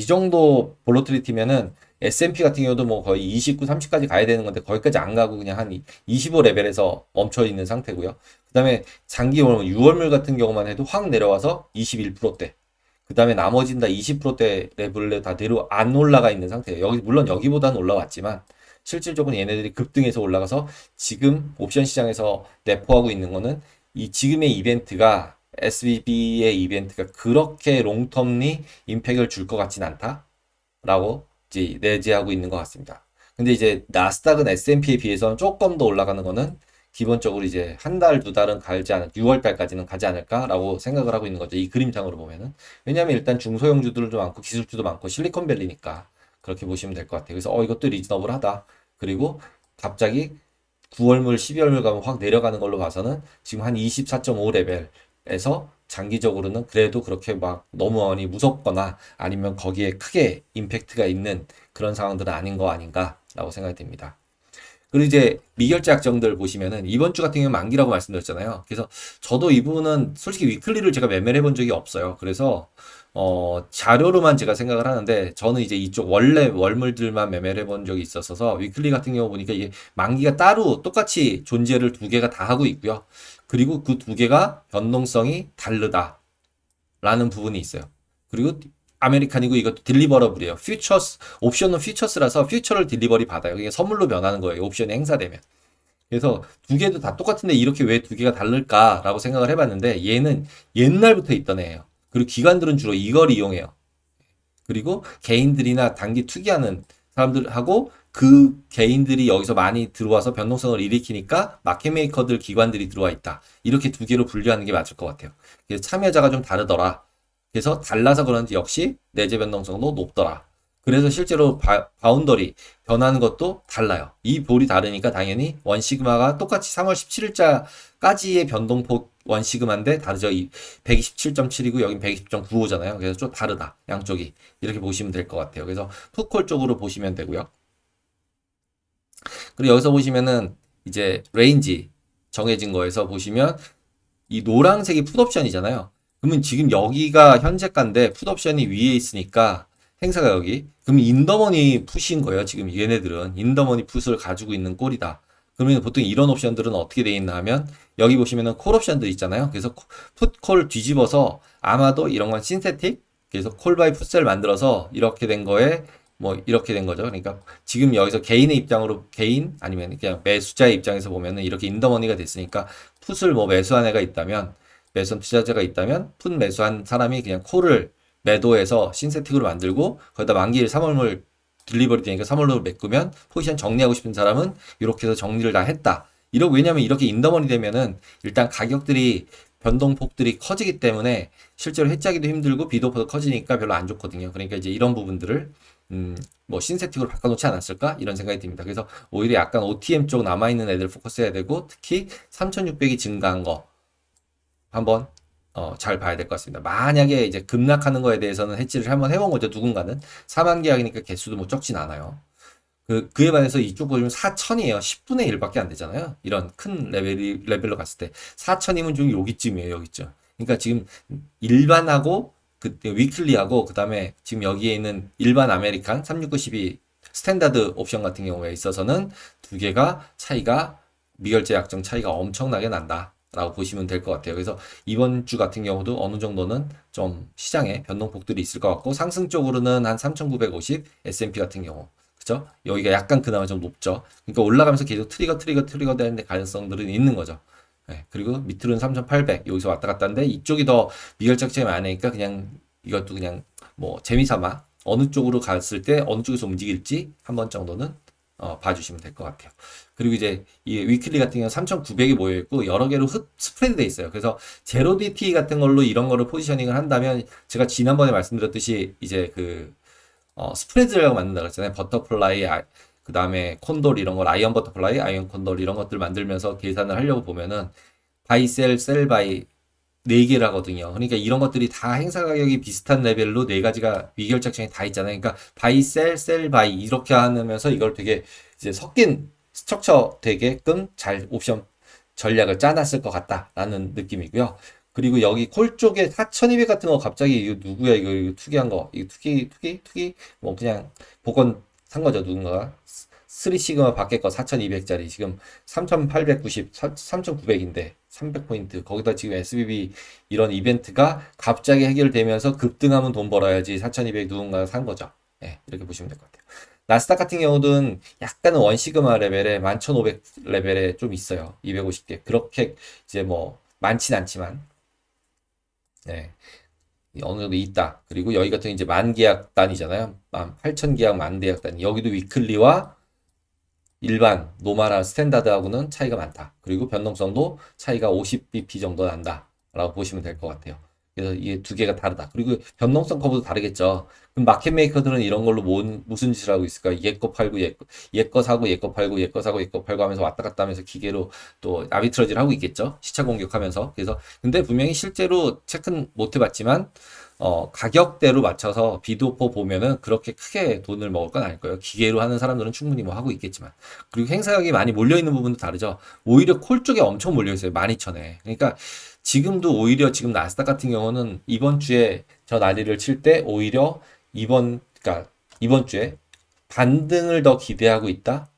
정도 볼로트리티면은 S&P 같은 경우도 뭐 거의 29, 30까지 가야 되는 건데 거기까지 안 가고 그냥 한 25 레벨에서 멈춰 있는 상태고요. 그 다음에 장기 6월물 같은 경우만 해도 확 내려와서 21%대. 그 다음에 나머지는 다 20%대 레벨에 다 안 올라가 있는 상태예요. 물론 여기보다는 올라왔지만 실질적으로 얘네들이 급등해서 올라가서 지금 옵션 시장에서 내포하고 있는 거는 이 지금의 이벤트가 SBB의 이벤트가 그렇게 롱텀리 임팩을 줄 것 같진 않다라고 이제 내재하고 있는 것 같습니다. 근데 이제 나스닥은 S&P에 비해서는 조금 더 올라가는 거는 기본적으로 이제 한 달, 두 달은 가지 않을, 6월 달까지는 가지 않을까라고 생각을 하고 있는 거죠. 이 그림상으로 보면은. 왜냐면 일단 중소형주들도 많고 기술주도 많고 실리콘밸리니까 그렇게 보시면 될 것 같아요. 그래서 이것도 리즈너블하다. 그리고 갑자기 9월물, 12월물 가면 확 내려가는 걸로 봐서는 지금 한 24.5 레벨에서 장기적으로는 그래도 그렇게 막 너무 많이 무섭거나 아니면 거기에 크게 임팩트가 있는 그런 상황들은 아닌 거 아닌가라고 생각이 듭니다. 그리고 이제 미결제 약정들 보시면은 이번 주 같은 경우는 만기라고 말씀드렸잖아요. 그래서 저도 이 부분은 솔직히 위클리를 제가 매매를 해본 적이 없어요. 그래서 자료로만 제가 생각을 하는데 저는 이제 이쪽 원래 월물들만 매매를 해본 적이 있었어서 위클리 같은 경우 보니까 이게 만기가 따로 똑같이 존재를 두 개가 다 하고 있고요. 그리고 그 두 개가 변동성이 다르다라는 부분이 있어요. 그리고 아메리칸이고 이것도 딜리버러블이에요. 퓨처스, 옵션은 퓨처스라서 퓨처를 딜리버리 받아요. 이게 선물로 변하는 거예요. 옵션이 행사되면. 그래서 두 개도 다 똑같은데 이렇게 왜 두 개가 다를까라고 생각을 해봤는데 얘는 옛날부터 있던 애예요. 그리고 기관들은 주로 이걸 이용해요. 그리고 개인들이나 단기 투기하는 사람들하고 그 개인들이 여기서 많이 들어와서 변동성을 일으키니까 마켓메이커들 기관들이 들어와 있다. 이렇게 두 개로 분류하는 게 맞을 것 같아요. 그래서 참여자가 좀 다르더라. 그래서 달라서 그런지 역시 내재 변동성도 높더라. 그래서 실제로 바운더리 변하는 것도 달라요. 이 볼이 다르니까 당연히 원시그마가 똑같이 3월 17일자까지의 변동폭 원시그마인데 다르죠. 127.7이고 여긴 120.95잖아요. 그래서 좀 다르다. 양쪽이. 이렇게 보시면 될 것 같아요. 그래서 풋콜 쪽으로 보시면 되고요. 그리고 여기서 보시면은 이제 레인지 정해진 거에서 보시면 이 노란색이 풋옵션이잖아요. 그러면 지금 여기가 현재가인데 풋옵션이 위에 있으니까 행사가 여기. 그럼 인더머니 풋인 거예요. 지금 얘네들은 인더머니 풋을 가지고 있는 꼴이다. 그러면 보통 이런 옵션들은 어떻게 돼 있나 하면 여기 보시면은 콜 옵션들 있잖아요. 그래서 풋콜 뒤집어서 아마도 이런 건 신세틱. 그래서 콜바이 풋셀 만들어서 이렇게 된 거에 뭐 이렇게 된 거죠. 그러니까 지금 여기서 개인의 입장으로 개인 아니면 그냥 매수자의 입장에서 보면은 이렇게 인더머니가 됐으니까 풋을 뭐 매수한 애가 있다면 매수한 투자자가 있다면 풋 매수한 사람이 그냥 콜을 매도해서 신세틱으로 만들고 거기다 만기일 3월물 딜리버리 되니까 3월로 메꾸면 포지션 정리하고 싶은 사람은 이렇게 해서 정리를 다 했다. 왜냐면 이렇게 인더머니 되면은 일단 가격들이 변동폭들이 커지기 때문에 실제로 해지하기도 힘들고 비도퍼도 커지니까 별로 안 좋거든요. 그러니까 이제 이런 부분들을 뭐 신세틱으로 바꿔놓지 않았을까? 이런 생각이 듭니다. 그래서 오히려 약간 OTM 쪽 남아있는 애들 포커스해야 되고 특히 3600이 증가한 거 한번 잘 봐야 될 것 같습니다. 만약에 이제 급락하는 거에 대해서는 해지를 한번 해본 거죠. 누군가는 4만 계약이니까 개수도 뭐 적진 않아요. 그에 반해서 이쪽 보시면 4천이에요. 10분의 1밖에 안 되잖아요. 이런 큰 레벨로 갔을 때 4천이면 좀 여기쯤이에요. 여기쯤. 그러니까 지금 일반하고 위클리하고 그다음에 지금 여기에 있는 일반 아메리칸 36912 스탠다드 옵션 같은 경우에 있어서는 두 개가 차이가 미결제 약정 차이가 엄청나게 난다. 라고 보시면 될 것 같아요. 그래서 이번 주 같은 경우도 어느 정도는 좀 시장에 변동폭들이 있을 것 같고 상승 쪽으로는 한 3,950 S&P 같은 경우 그죠? 여기가 약간 그나마 좀 높죠. 그러니까 올라가면서 계속 트리거 되는 가능성들은 있는 거죠. 네, 그리고 밑으로는 3,800 여기서 왔다 갔다 하는데 이쪽이 더 미결적점이 많으니까 그냥 이것도 그냥 뭐 재미삼아 어느 쪽으로 갔을 때 어느 쪽에서 움직일지 한 번 정도는 봐주시면 될 것 같아요. 그리고 이제 이 위클리 같은 경우는 3,900이 모여 있고 여러 개로 스프레드 돼 있어요. 그래서 제로 DT 같은 걸로 이런 거를 포지셔닝을 한다면 제가 지난번에 말씀드렸듯이 이제 스프레드라고 만든다 그랬잖아요. 버터플라이, 그 다음에 콘돌 이런 걸 아이언 버터플라이, 아이언 콘돌 이런 것들 만들면서 계산을 하려고 보면은 바이 셀 바이 네 개라거든요. 그러니까 이런 것들이 다 행사 가격이 비슷한 레벨로 네 가지가 미결작성이 다 있잖아요. 그러니까 바이 셀 바이 이렇게 하면서 이걸 되게 이제 섞인 스트럭처 되게끔 잘 옵션 전략을 짜놨을 것 같다라는 느낌이고요. 그리고 여기 콜 쪽에 4200 같은 거 갑자기 이거 누구야 이거 투기한 거 이거 투기 뭐 그냥 복권 산 거죠 누군가가 3 시그마 밖에 거 4200짜리 지금 3890 3900인데 300포인트 거기다 지금 SBB 이런 이벤트가 갑자기 해결되면서 급등하면 돈 벌어야지 4200 누군가가 산 거죠. 네, 이렇게 보시면 될 것 같아요. 나스닥 같은 경우는 약간은 원시그마 레벨에 11,500 레벨에 좀 있어요. 250개. 그렇게 이제 뭐 많진 않지만 네. 어느 정도 있다. 그리고 여기 같은 이제 만 계약단이잖아요. 18,000 계약 만 계약단. 여기도 위클리와 일반 노멀한 스탠다드하고는 차이가 많다. 그리고 변동성도 차이가 50bp 정도 난다. 라고 보시면 될 것 같아요. 그래서 이게 두 개가 다르다. 그리고 변동성 커브도 다르겠죠. 그럼 마켓 메이커들은 이런 걸로 무슨 짓을 하고 있을까? 얘 거 팔고 얘 거 사고 얘 거 팔고 얘 거 사고 얘 거 팔고 하면서 왔다 갔다 하면서 기계로 또 아비트러지를 하고 있겠죠. 시차 공격하면서. 그래서 근데 분명히 실제로 체크는 못 해봤지만 가격대로 맞춰서 비도포 보면은 그렇게 크게 돈을 먹을 건 아닐 거예요. 기계로 하는 사람들은 충분히 뭐 하고 있겠지만. 그리고 행사가격이 많이 몰려있는 부분도 다르죠. 오히려 콜 쪽에 엄청 몰려있어요. 12,000에. 그러니까 지금도 오히려 지금 나스닥 같은 경우는 이번 주에 저 난리를 칠 때 오히려 그러니까 이번 주에 반등을 더 기대하고 있다?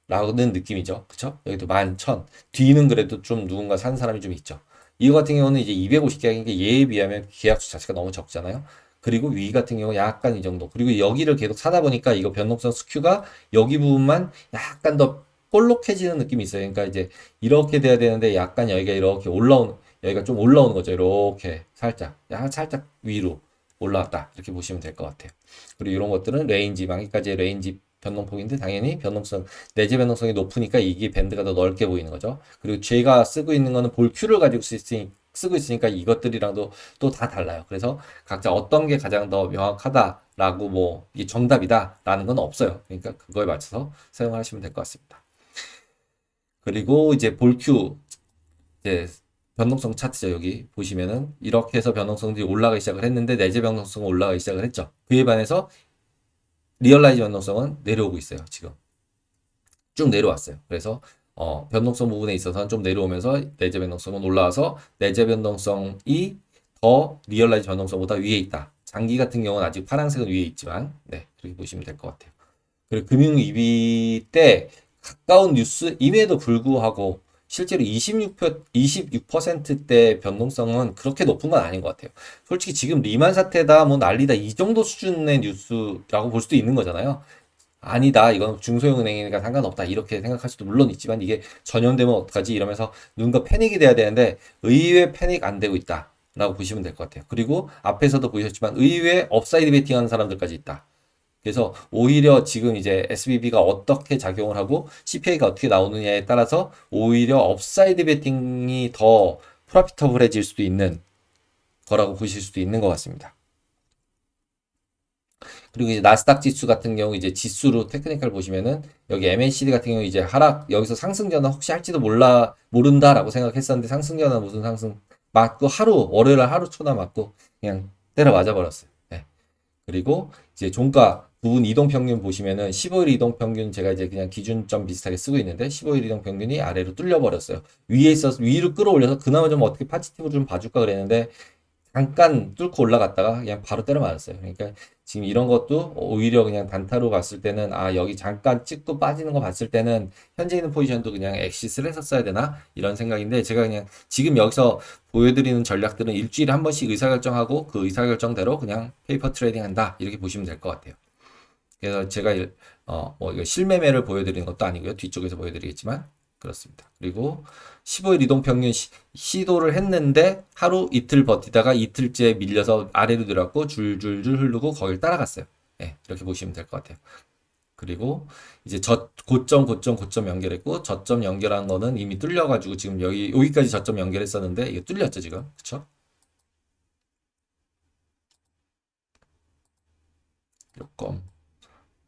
라는 느낌이죠. 그쵸? 여기도 11,000. 뒤는 그래도 좀 누군가 산 사람이 좀 있죠. 이거 같은 경우는 이제 250계약인 게 얘에 비하면 계약수 자체가 너무 적잖아요. 그리고 위 같은 경우 약간 이 정도. 그리고 여기를 계속 사다 보니까 이거 변동성 스큐가 여기 부분만 약간 더 볼록해지는 느낌이 있어요. 그러니까 이제 이렇게 돼야 되는데 약간 여기가 이렇게 여기가 좀 올라오는 거죠. 이렇게 살짝, 약간 살짝 위로 올라왔다. 이렇게 보시면 될 것 같아요. 그리고 이런 것들은 레인지, 만기까지의 레인지 변동폭인데 당연히 내재 변동성이 높으니까 이게 밴드가 더 넓게 보이는 거죠. 그리고 제가 쓰고 있는 거는 볼 큐를 가지고 쓰고 있으니까 이것들이랑도 또 다 달라요. 그래서 각자 어떤 게 가장 더 명확하다라고 뭐 이게 정답이다라는 건 없어요. 그러니까 그거에 맞춰서 사용하시면 될 것 같습니다. 그리고 이제 볼큐 이제 변동성 차트죠. 여기 보시면은 이렇게 해서 변동성들이 올라가기 시작을 했는데 내재 변동성은 올라가기 시작을 했죠. 그에 반해서 리얼라이즈 변동성은 내려오고 있어요. 지금 쭉 내려왔어요. 그래서 변동성 부분에 있어서는 좀 내려오면서 내재 변동성은 올라와서 내재 변동성이 더 리얼라이즈 변동성보다 위에 있다. 장기 같은 경우는 아직 파란색은 위에 있지만 네, 그렇게 보시면 될 것 같아요. 그리고 금융 위기 때 가까운 뉴스임에도 불구하고 실제로 26%대 변동성은 그렇게 높은 건 아닌 것 같아요. 솔직히 지금 리만 사태다, 뭐 난리다, 이 정도 수준의 뉴스라고 볼 수도 있는 거잖아요. 아니다, 이건 중소형은행이니까 상관없다, 이렇게 생각할 수도 물론 있지만 이게 전염되면 어떡하지? 이러면서 누군가 패닉이 돼야 되는데 의외 패닉 안 되고 있다. 라고 보시면 될 것 같아요. 그리고 앞에서도 보셨지만 의외 업사이드 베팅하는 사람들까지 있다. 그래서 오히려 지금 이제 SBB가 어떻게 작용을 하고 CPI가 어떻게 나오느냐에 따라서 오히려 업사이드 베팅이 더 프로피터블해질 수도 있는 거라고 보실 수도 있는 것 같습니다. 그리고 이제 나스닥 지수 같은 경우 이제 지수로 테크니컬 보시면은 여기 MACD 같은 경우 이제 하락 여기서 상승 전환 혹시 할지도 모른다라고 생각했었는데 상승 전환 무슨 상승 맞고 하루 월요일 하루 초나 맞고 그냥 때려 맞아 버렸어요. 네. 그리고 이제 종가 부분 이동 평균 보시면은 15일 이동 평균 제가 이제 그냥 기준점 비슷하게 쓰고 있는데 15일 이동 평균이 아래로 뚫려 버렸어요. 위에 있어서 위로 끌어올려서 그나마 좀 어떻게 파지티브로 좀 봐줄까 그랬는데 잠깐 뚫고 올라갔다가 그냥 바로 때려 맞았어요. 그러니까 지금 이런 것도 오히려 그냥 단타로 봤을 때는 아 여기 잠깐 찍고 빠지는 거 봤을 때는 현재 있는 포지션도 그냥 엑시스를 했었어야 되나 이런 생각인데 제가 그냥 지금 여기서 보여드리는 전략들은 일주일에 한 번씩 의사결정하고 그 의사결정대로 그냥 페이퍼 트레이딩 한다 이렇게 보시면 될 것 같아요. 그래서 제가 뭐 이거 실매매를 보여드리는 것도 아니고요. 뒤쪽에서 보여드리겠지만 그렇습니다. 그리고 15일 이동평균 시도를 했는데 하루 이틀 버티다가 이틀째 밀려서 아래로 내려왔고 줄줄줄 흐르고 거길 따라갔어요. 네, 이렇게 보시면 될 것 같아요. 그리고 이제 고점 연결했고 저점 연결한 거는 이미 뚫려가지고 지금 여기까지 저점 연결했었는데 이게 뚫렸죠 지금 그쵸?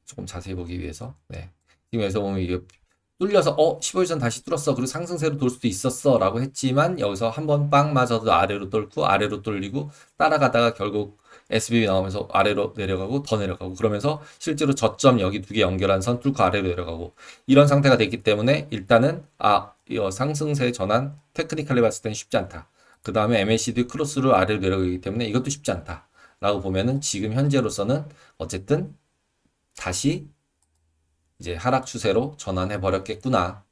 조금 자세히 보기 위해서 네. 지금 여기서 보면 이게 뚫려서 15일선 다시 뚫었어. 그리고 상승세로 돌 수도 있었어. 라고 했지만 여기서 한번 빵 맞아도 아래로 뚫고 아래로 뚫리고 따라가다가 결국 SBB 나오면서 아래로 내려가고 더 내려가고 그러면서 실제로 저점 여기 두 개 연결한 선 뚫고 아래로 내려가고 이런 상태가 됐기 때문에 일단은 이 상승세 전환 테크니컬리 봤을 때는 쉽지 않다. 그 다음에 MACD 크로스로 아래로 내려가기 때문에 이것도 쉽지 않다. 라고 보면은 지금 현재로서는 어쨌든 다시 이제 하락 추세로 전환해 버렸겠구나.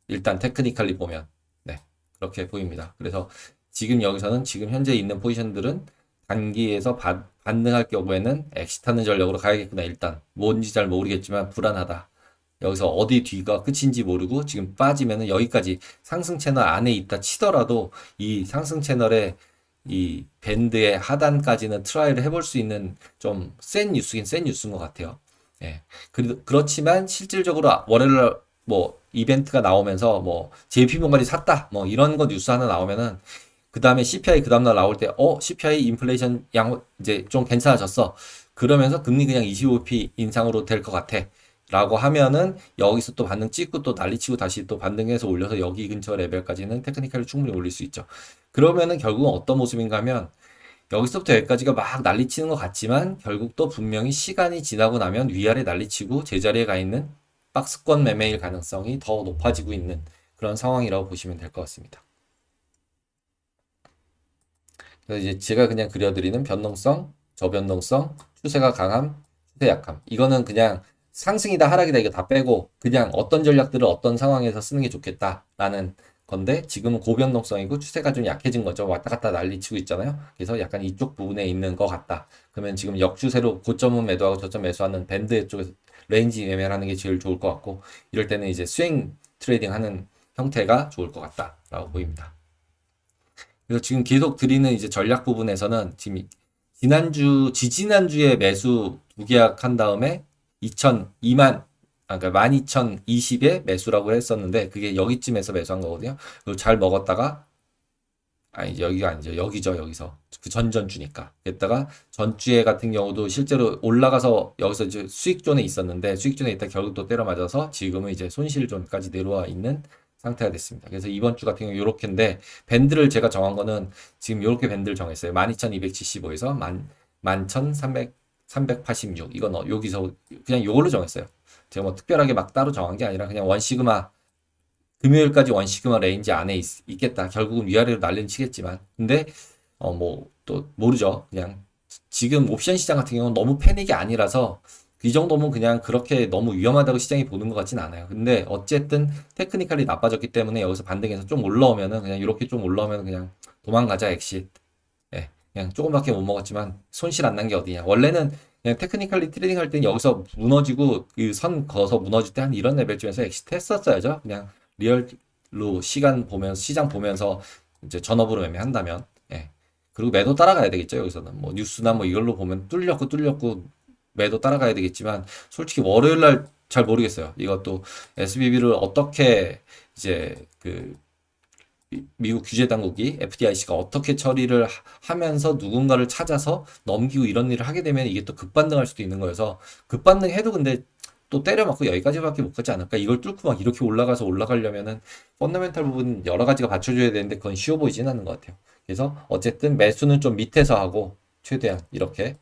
일단 테크니컬리 보면 네 그렇게 보입니다. 그래서 지금 여기서는 지금 현재 있는 포지션들은 단기에서 반등할 경우에는 엑시트하는 전략으로 가야겠구나. 일단 뭔지 잘 모르겠지만 불안하다. 여기서 어디 뒤가 끝인지 모르고 지금 빠지면은 여기까지 상승 채널 안에 있다 치더라도 이 상승 채널의 이 밴드의 하단까지는 트라이를 해볼 수 있는 좀 센 뉴스긴 센 뉴스인 것 같아요. 예. 그렇지만 실질적으로 월요일 뭐 이벤트가 나오면서 뭐 JP모건이 샀다 뭐 이런 거 뉴스 하나 나오면은 그 다음에 CPI 그 다음날 나올 때 CPI 인플레이션 양 이제 좀 괜찮아졌어. 그러면서 금리 그냥 25p 인상으로 될 것 같아. 라고 하면은 여기서 또 반등 찍고 또 난리치고 다시 또 반등해서 올려서 여기 근처 레벨까지는 테크니컬을 충분히 올릴 수 있죠. 그러면은 결국은 어떤 모습인가 하면 여기서부터 여기까지가 막 난리치는 것 같지만 결국 또 분명히 시간이 지나고 나면 위아래 난리치고 제자리에 가 있는 박스권 매매일 가능성이 더 높아지고 있는 그런 상황이라고 보시면 될 것 같습니다. 그래서 이제 제가 그냥 그려드리는 변동성, 저변동성, 추세가 강함, 추세 약함. 이거는 그냥 상승이다 하락이다 이거 다 빼고 그냥 어떤 전략들을 어떤 상황에서 쓰는 게 좋겠다라는 건데 지금은 고변동성이고 추세가 좀 약해진 거죠. 왔다 갔다 난리치고 있잖아요. 그래서 약간 이쪽 부분에 있는 것 같다. 그러면 지금 역추세로 고점은 매도하고 저점 매수하는 밴드 쪽에서 레인지 매매를 하는 게 제일 좋을 것 같고 이럴 때는 이제 스윙 트레이딩 하는 형태가 좋을 것 같다라고 보입니다. 그래서 지금 계속 드리는 이제 전략 부분에서는 지금 지지난주에 매수 두 계약한 다음에 그러니까 12,020에 매수라고 했었는데 그게 여기쯤에서 매수한 거거든요. 그리고 잘 먹었다가 아니 여기가 아니죠. 여기죠. 여기서 그 전전주니까. 게다가 전주에 같은 경우도 실제로 올라가서 여기서 이제 수익존에 있었는데 수익존에 있다 결국 또 때려 맞아서 지금은 이제 손실존까지 내려와 있는 상태가 됐습니다. 그래서 이번 주 같은 경우 요렇게인데 밴드를 제가 정한 거는 지금 요렇게 밴드를 정했어요. 12,275에서 11,386 이건 여기서 그냥 요걸로 정했어요. 제가 뭐 특별하게 막 따로 정한 게 아니라 그냥 원시그마 금요일까지 원시그마 레인지 안에 있겠다. 결국은 위아래로 난리는 치겠지만. 근데, 뭐, 또, 모르죠. 그냥, 지금 옵션 시장 같은 경우는 너무 패닉이 아니라서, 이 정도면 그냥 그렇게 너무 위험하다고 시장이 보는 것 같진 않아요. 근데, 어쨌든, 테크니컬이 나빠졌기 때문에 여기서 반등해서 좀 올라오면은, 그냥 이렇게 좀 올라오면 그냥 도망가자, 엑시. 예. 그냥 조금밖에 못 먹었지만, 손실 안 난 게 어디냐. 원래는, 그냥 테크니컬리 트레이딩 할 때는 여기서 무너지고, 그 선 그어서 무너질 때 한 이런 레벨쯤에서 엑시트 했었어야죠. 그냥, 리얼로 시간 보면서 시장 보면서 이제 전업으로 매매한다면 예. 그리고 매도 따라가야 되겠죠. 여기서는 뭐 뉴스나 뭐 이걸로 보면 뚫렸고 매도 따라가야 되겠지만 솔직히 월요일 날 잘 모르겠어요. 이것도 SBB를 어떻게 이제 그 미국 규제 당국이 FDIC가 어떻게 처리를 하면서 누군가를 찾아서 넘기고 이런 일을 하게 되면 이게 또 급반등할 수도 있는 거여서 급반등해도 근데 또 때려 맞고 여기까지밖에 못 가지 않을까? 이걸 뚫고 막 이렇게 올라가서 올라가려면은 펀더멘탈 부분 여러 가지가 받쳐줘야 되는데 그건 쉬워 보이진 않는 것 같아요. 그래서 어쨌든 매수는 좀 밑에서 하고 최대한 이렇게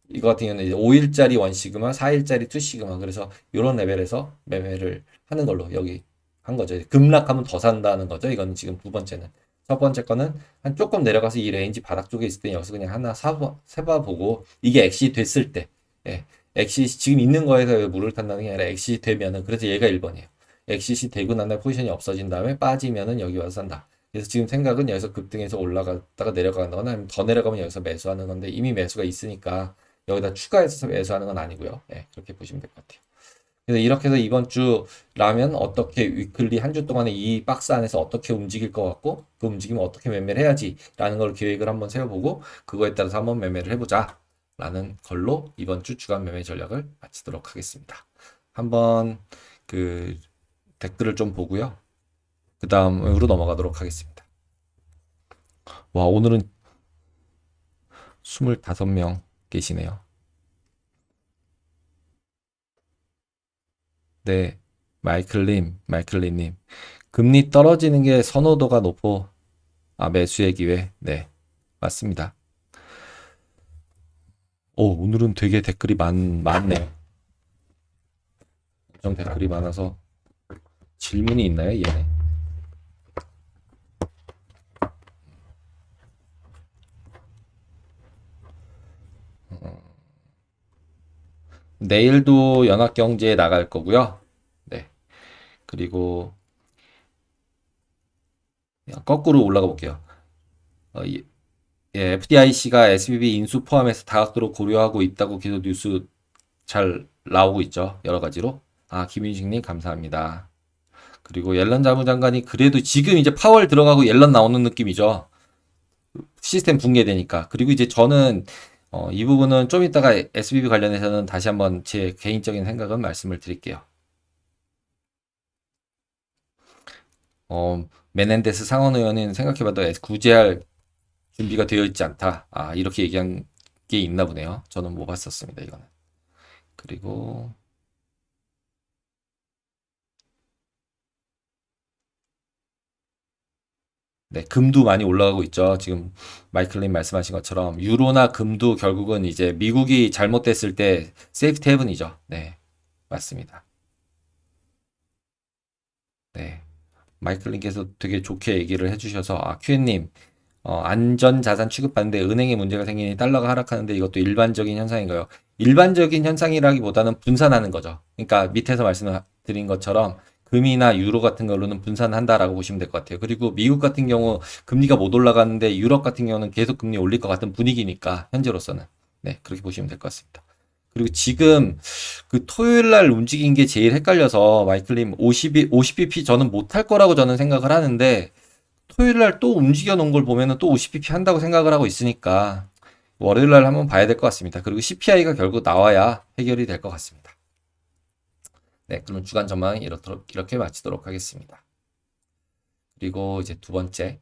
이거 같은 경우는 이제 5일짜리 원시그마, 4일짜리 투시그마 그래서 이런 레벨에서 매매를 하는 걸로 여기 한 거죠. 급락하면 더 산다는 거죠. 이거는 지금 두 번째는. 첫 번째 거는 한 조금 내려가서 이 레인지 바닥 쪽에 있을 때 여기서 그냥 하나 세봐 보고 이게 엑시 됐을 때 예. 엑시 지금 있는 거에서 물을 탄다는 게 아니라 엑시 되면은 그래서 얘가 1번이에요. 엑시시 되고 난 다음에 포지션이 없어진 다음에 빠지면은 여기 와서 산다. 그래서 지금 생각은 여기서 급등해서 올라갔다가 내려가거나 아니면 더 내려가면 여기서 매수하는 건데 이미 매수가 있으니까 여기다 추가해서 매수하는 건 아니고요. 예, 그렇게 보시면 될 것 같아요. 그래서 이렇게 해서 이번 주라면 어떻게 위클리 한 주 동안에 이 박스 안에서 어떻게 움직일 것 같고 그 움직임을 어떻게 매매를 해야지라는 걸 계획을 한번 세워보고 그거에 따라서 한번 매매를 해보자 라는 걸로 이번 주 주간 매매 전략을 마치도록 하겠습니다. 한번 그 댓글을 좀 보고요. 그 다음으로 넘어가도록 하겠습니다. 와, 오늘은 25명 계시네요. 네, 마이클리님. 금리 떨어지는 게 선호도가 높고, 매수의 기회. 네, 맞습니다. 오늘은 되게 댓글이 많네요. 엄청 댓글이 많아서 질문이 있나요, 얘네? 내일도 연합경제에 나갈 거고요. 네. 그리고 거꾸로 올라가 볼게요. FDIC가 SBB 인수 포함해서 다각도로 고려하고 있다고 계속 뉴스 잘 나오고 있죠. 여러 가지로. 김윤식님 감사합니다. 그리고 옐런 자무장관이 그래도 지금 이제 파월 들어가고 옐런 나오는 느낌이죠. 시스템 붕괴되니까. 그리고 이제 저는 이 부분은 좀 이따가 SBB 관련해서는 다시 한번 제 개인적인 생각은 말씀을 드릴게요. 메넨데스 상원 의원은 생각해봐도 구제할 준비가 되어 있지 않다. 이렇게 얘기한 게 있나 보네요. 저는 못 봤었습니다, 이거는. 그리고 네, 금도 많이 올라가고 있죠. 지금 마이클님 말씀하신 것처럼 유로나 금도 결국은 이제 미국이 잘못됐을 때 세이프티 헤븐이죠. 네, 맞습니다. 네, 마이클님께서 되게 좋게 얘기를 해주셔서 큐엔님 안전자산 취급하는데 은행에 문제가 생기니 달러가 하락하는데 이것도 일반적인 현상인가요? 일반적인 현상이라기보다는 분산하는 거죠. 그러니까 밑에서 말씀드린 것처럼 금이나 유로 같은 걸로는 분산한다라고 보시면 될 것 같아요. 그리고 미국 같은 경우 금리가 못 올라가는데 유럽 같은 경우는 계속 금리 올릴 것 같은 분위기니까 현재로서는 네, 그렇게 보시면 될 것 같습니다. 그리고 지금 그 토요일 날 움직인 게 제일 헷갈려서 마이클님 50bp 저는 못할 거라고 저는 생각을 하는데 토요일 날 또 움직여 놓은 걸 보면은 또 50bp 한다고 생각을 하고 있으니까 월요일 날 한번 봐야 될 것 같습니다. 그리고 CPI가 결국 나와야 해결이 될 것 같습니다. 네, 그럼 주간 전망 이렇게 마치도록 하겠습니다. 그리고 이제 두 번째